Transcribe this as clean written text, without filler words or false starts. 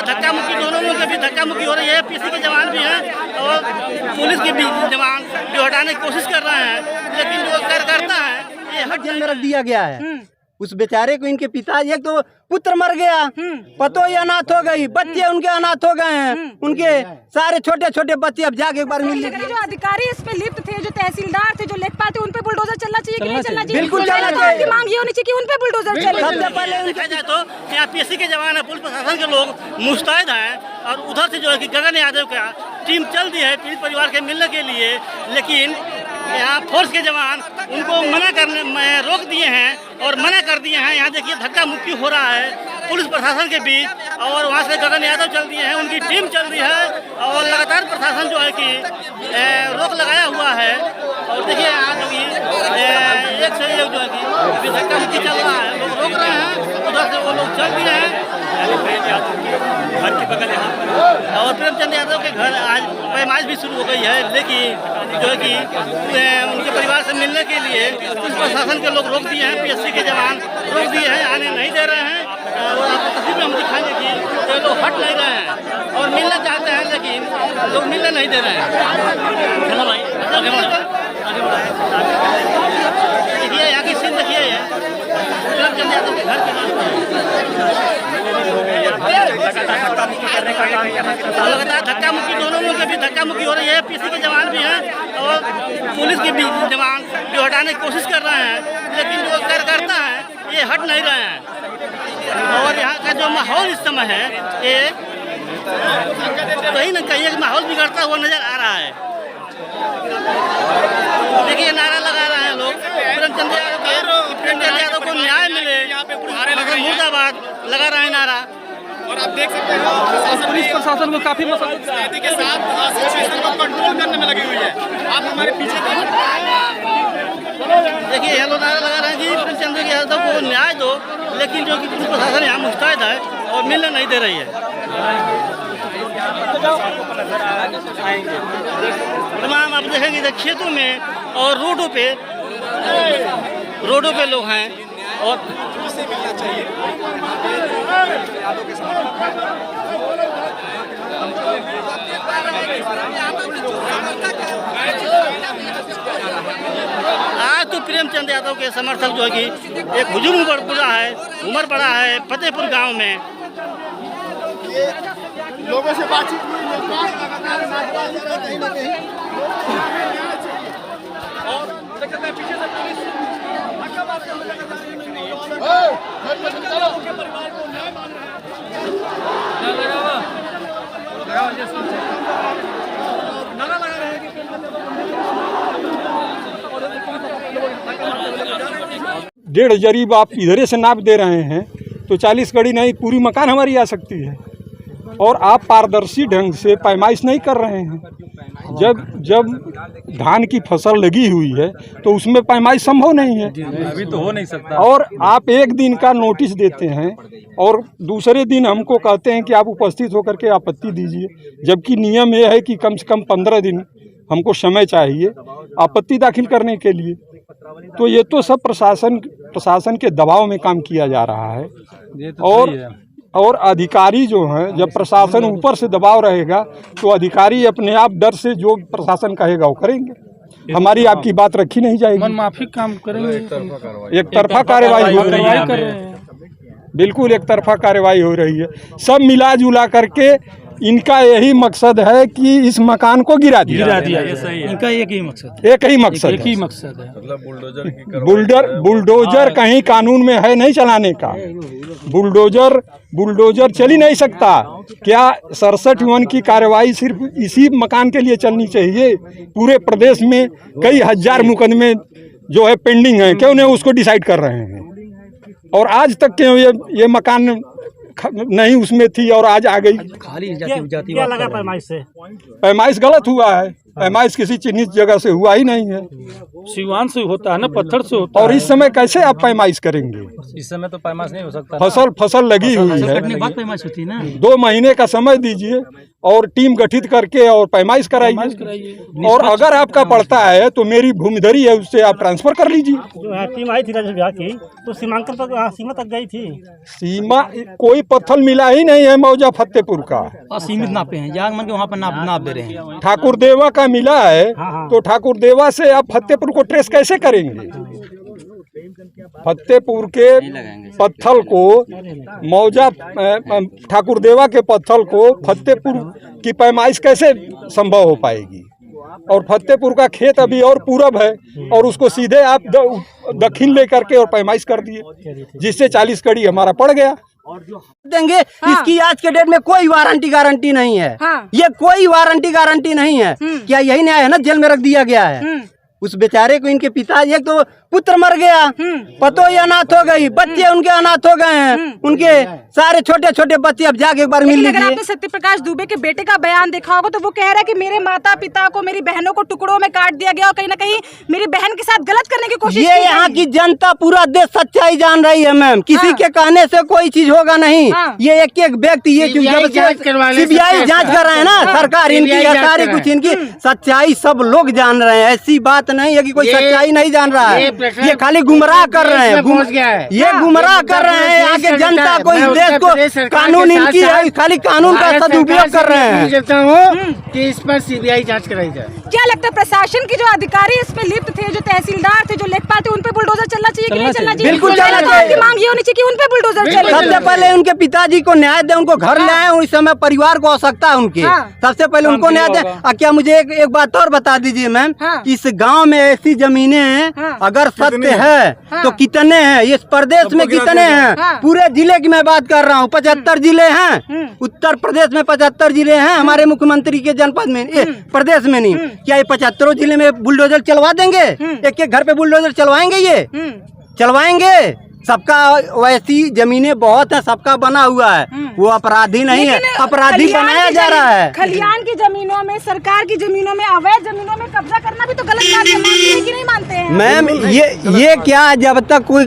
धक्का मुक्की, दोनों लोगों के भी धक्का मुक्की हो रही है। पीसी के जवान भी हैं और पुलिस के भी जवान जो हटाने की कोशिश कर रहे हैं, लेकिन जो करता है ये हट जेल में रख दिया गया है। उस बेचारे को इनके पिता, एक तो पुत्र मर गया, पतोही अनाथ हो गई, बच्चे उनके अनाथ हो गए हैं, उनके सारे छोटे छोटे बच्चे अब जाके एक बार मिल गए। जो अधिकारी इस पे लिप्त थे, जो तहसीलदार थे, जो लेखपाल थे, उन पे बुलडोजर चलना चाहिए कि नहीं चलना चाहिए? बिल्कुल चलना चाहिए। आपकी मांग ये होनी चाहिए कि उन पे बुलडोजर चले। सबसे पहले देखा जाए तो यहाँ पीसी के जवान है, पुलिस प्रशासन के लोग मुस्तैद हैं और उधर से जो है कि गगन यादव का टीम चल दी है पीड़ित परिवार के मिलने के लिए, लेकिन यहाँ फोर्स के जवान उनको मना करने में रोक दिए हैं और मना कर दिए हैं। यहाँ देखिए धक्का मुक्की हो रहा है पुलिस प्रशासन के बीच, और वहाँ से गगन यादव चल दिए हैं, उनकी टीम चल रही है और लगातार प्रशासन जो है कि रोक लगाया हुआ है। और देखिए यहाँ जो कि एक से एक जो है कि धक्का मुक्की चल रहा है, लोग रोक रहे हैं, उधर से वो लोग चल दिए हैं। घर के बगल यहाँ पर और प्रेमचंद यादव के घर आज पैमाइश भी शुरू हो गई है, लेकिन जो है कि उनके परिवार से मिलने के लिए पुलिस प्रशासन के लोग रोक दिए हैं, पीएससी के जवान रोक दिए हैं, आने नहीं दे रहे हैं। और आपको तस्वीर में हम दिखाएंगे कि ये लोग हट नहीं रहे हैं और मिलना चाहते हैं, लेकिन लोग मिलने नहीं दे रहे हैं। चलो भाई आगे बढ़ो, देखिए यहाँ की सीन देखिए, प्रेमचंद यादव के घर के लगातार धक्का मुक्की, दोनों लोगों के भी धक्का मुक्की हो रही है। पीसी के जवान भी हैं और पुलिस के भी जवान जो हटाने की कोशिश कर रहे हैं, लेकिन जो करता है ये हट नहीं रहे हैं। और यहाँ का जो माहौल इस समय है ये कहीं न कहीं एक माहौल बिगड़ता हुआ नजर आ रहा है। देखिए नारा लगा रहे हैं लोग, प्रेमचंद यादव को न्याय मिले, मुर्दाबाद लगा रहे हैं नारा। और आप देख सकते हैं पुलिस प्रशासन को काफी स्थिति के साथ सिचुएशन को कंट्रोल करने में लगी हुई है। आप हमारे पीछे देखिए ये लोग नारा लगा रहे हैं कि प्रेमचंद यादव को न्याय दो, लेकिन जो कि पुलिस प्रशासन यहाँ मुस्तैद है और मिलने नहीं दे रही है। तमाम आप देखेंगे खेतों में और रोडों पे लोग हैं और मिलना चाहिए। आज तो प्रेमचंद यादव के समर्थक जो है कि एक हुजूम उमर पड़ा है फतेहपुर गांव में। लोगों से बातचीत डेढ़ जरीब आप इधरे से नाप दे रहे हैं तो 40 कड़ी नहीं पूरी मकान हमारी आ सकती है। और आप पारदर्शी ढंग से पैमाइश नहीं कर रहे हैं। जब धान की फसल लगी हुई है तो उसमें पैमाइश संभव नहीं है, अभी तो हो नहीं सकता। और आप एक दिन का नोटिस देते हैं और दूसरे दिन हमको कहते हैं कि आप उपस्थित होकर के आपत्ति दीजिए, जबकि नियम यह है कि कम से कम 15 दिन हमको समय चाहिए आपत्ति दाखिल करने के लिए। तो ये तो सब प्रशासन के दबाव में काम किया जा रहा है। और अधिकारी जो हैं, जब प्रशासन ऊपर से दबाव रहेगा तो अधिकारी अपने आप डर से जो प्रशासन कहेगा वो करेंगे। हमारी आपकी बात रखी नहीं जाएगी, मनमाफी काम करेंगे, एक तरफा कार्रवाई हो रही है। बिल्कुल एक तरफा कार्रवाई हो रही है। सब मिला जुला करके इनका यही मकसद है कि इस मकान को गिरा दिया इनका एक ही मकसद है। मतलब बुलडोजर कहीं कानून में है नहीं चलाने का। बुलडोजर चल ही नहीं सकता। क्या 67 की कार्रवाई सिर्फ इसी मकान के लिए चलनी चाहिए? पूरे प्रदेश में कई हजार मुकदमे जो है पेंडिंग हैं, क्यों नहीं उसको डिसाइड कर रहे हैं? और आज तक क्यों ये मकान नहीं उसमें थी और आज आ गई? क्या लगा पैमाइश से? पैमाइश गलत हुआ है। पैमाइश किसी चिन्हित जगह से हुआ ही नहीं है। सिवान से होता है ना, पत्थर से होता और इस समय कैसे आप पैमाइश करेंगे? इस समय तो पैमाइश नहीं हो सकता। फसल लगी हुई है, कटने के बाद पैमाइश होती है ना। 2 महीने का समय दीजिए और टीम गठित करके और पैमाइश कराइए। और अगर आपका पड़ता है तो मेरी भूमिधरी है, उससे आप ट्रांसफर कर लीजिए। जो है टीम आई थी राजेश भैया की, तो सीमांकन तक सीमा तक गई थी। सीमा कोई पत्थर मिला ही नहीं है मौजा फतेहपुर का। असीमित नापे हैं, जाग मन के वहाँ पर नाप दे रहे हैं। ठाकुर देवा का मिला है, तो ठाकुर देवा से आप फतेहपुर को ट्रेस कैसे करेंगे? फतेहपुर के पत्थर को मौजा ठाकुर देवा के पत्थर को फतेहपुर की पैमाइश कैसे संभव हो पाएगी? और फतेहपुर का खेत अभी और पूरब है और उसको सीधे आप दक्षिण लेकर के और पैमाइश कर दिए, जिससे 40 कड़ी हमारा पड़ गया। देंगे इसकी आज के डेट में कोई वारंटी गारंटी नहीं है। ये कोई वारंटी गारंटी नहीं है। क्या यही न्याय है ना? जेल में रख दिया गया है उस बेचारे को। इनके पिता एक तो पुत्र मर गया, पतोही अनाथ हो गई, बच्चे उनके अनाथ हो गए हैं, उनके सारे छोटे छोटे बच्चे अब जाके एक बार मिल लीजिए। अगर आपने सत्यप्रकाश दुबे के बेटे का बयान देखा होगा तो वो कह रहा है कि मेरे माता पिता को, मेरी बहनों को टुकड़ों में काट दिया गया और कहीं ना कहीं मेरी बहन के साथ गलत करने की कोशिश। ये यहाँ की जनता पूरा देश सच्चाई जान रही है मैम। किसी के कहने से कोई चीज होगा नहीं। ये एक एक व्यक्ति, ये सीबीआई जांच कर रहे हैं ना सरकार, इनकी सारी कुछ इनकी सच्चाई सब लोग जान रहे हैं। ऐसी बात नहीं है कि कोई सच्चाई नहीं जान रहा है। ये खाली गुमराह कर रहे हैं, ये गुमराह कर रहे हैं यहाँ के जनता को, इस देश को। कानून इनकी है, खाली कानून का सदुपयोग कर रहे हैं। चाहता हूँ कि इस पर सीबीआई जांच कराई जाए। क्या लगता है प्रशासन के जो अधिकारी इसमें लिप्त थे, जो तहसीलदार थे, जो लेखपाल थे, उन पे बुलडोजर चलना चाहिए कि नहीं चलना चाहिए? बिल्कुल चलना चाहिए। मांग ये होनी चाहिए कि उन पे बुलडोजर चले। सबसे पहले उनके पिताजी को न्याय दे, उनको घर ले आए। उस समय परिवार को आवश्यकता है उनकी, सबसे पहले उनको न्याय दे। क्या मुझे एक बात और बता दीजिए मैम, इस गाँव में ऐसी जमीनें हैं, अगर सत्य है तो कितने हैं? इस प्रदेश में कितने हैं? पूरे जिले की मैं बात कर रहा हूँ, 75 जिले हैं उत्तर प्रदेश में, 75 जिले हैं हमारे मुख्यमंत्री के जनपद में, प्रदेश में नहीं। क्या ये 75 जिले में बुलडोजर चलवा देंगे? एक एक घर पे बुलडोजर चलवाएंगे? ये चलवाएंगे? सबका वैसी जमीनें बहुत है, सबका बना हुआ है, वो अपराधी नहीं है, अपराधी बनाया जा रहा है। खलियान की जमीनों में, सरकार की जमीनों में, अवैध जमीनों में कब्जा करना भी तो गलत बात है। मानते हैं कि नहीं मानते हैं? मैम ये क्या, जब तक कोई